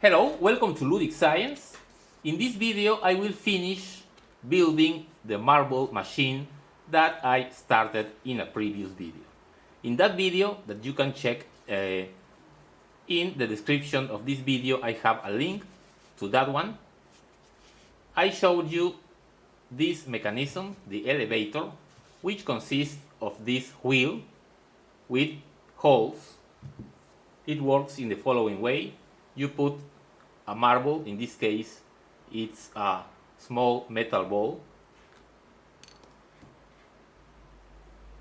Hello, welcome to Ludic Science. In this video I will finish building the marble machine that I started in a previous video. In that video that you can check in the description of this video, I have a link to that one. I showed you this mechanism, the elevator, which consists of this wheel with holes. It works in the following way. You put a marble, in this case it's a small metal ball,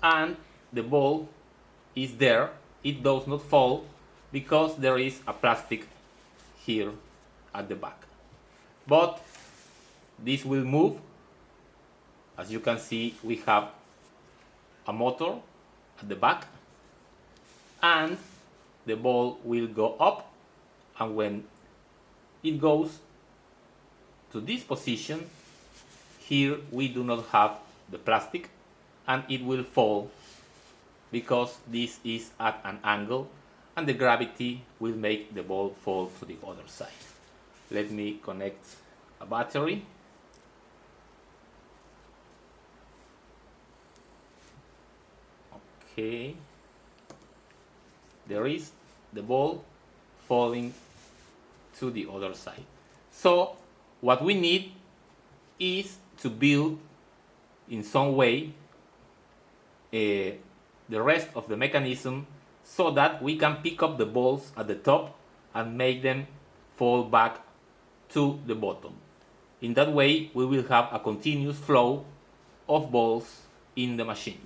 and the ball is there. It does not fall because there is a plastic here at the back. But this will move. As you can see, we have a motor at the back, and the ball will go up, and when it goes to this position, here we do not have the plastic, and it will fall because this is at an angle and the gravity will make the ball fall to the other side. Let me connect a battery. Okay, there is the ball falling to the other side. So what we need is to build in some way the rest of the mechanism so that we can pick up the balls at the top and make them fall back to the bottom. In that way we will have a continuous flow of balls in the machine.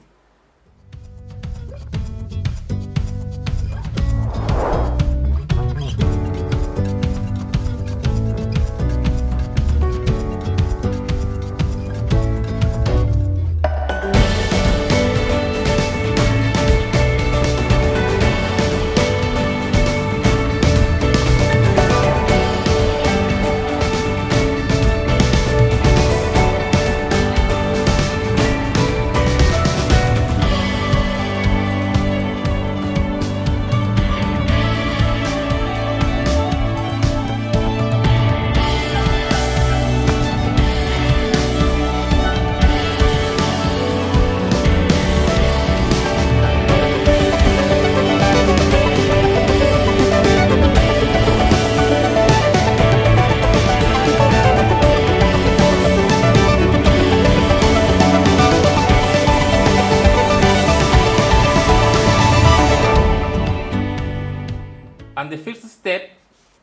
And the first step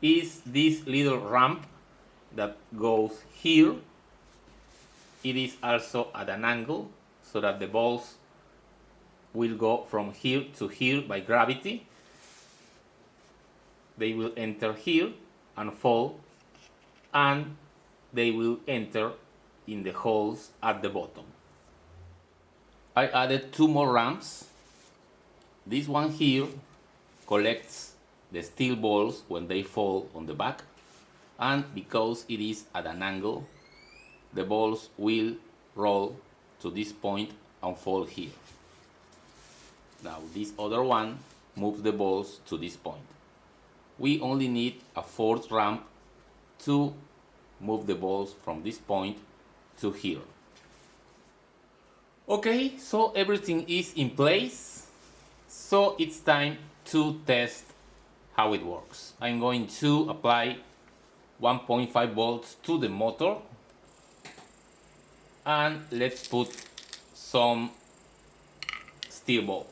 is this little ramp that goes here. It is also at an angle so that the balls will go from here to here by gravity. They will enter here and fall, and they will enter in the holes at the bottom. I added two more ramps. This one here collects the steel balls when they fall on the back, and because it is at an angle, the balls will roll to this point and fall here. Now this other one moves the balls to this point. We only need a fourth ramp to move the balls from this point to here. Okay, so everything is in place, so it's time to test how it works. I'm going to apply 1.5 volts to the motor, and let's put some steel balls.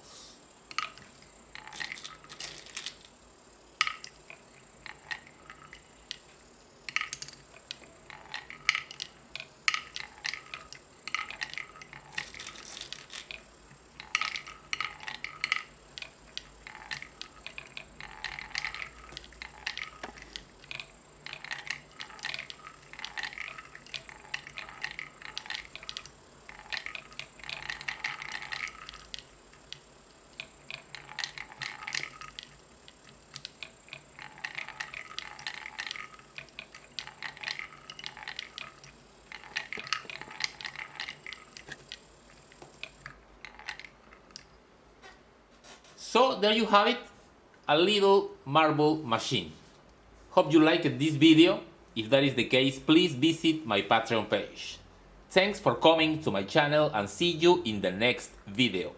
So there you have it, a little marble machine. Hope you liked this video. If that is the case, please visit my Patreon page. Thanks for coming to my channel and see you in the next video.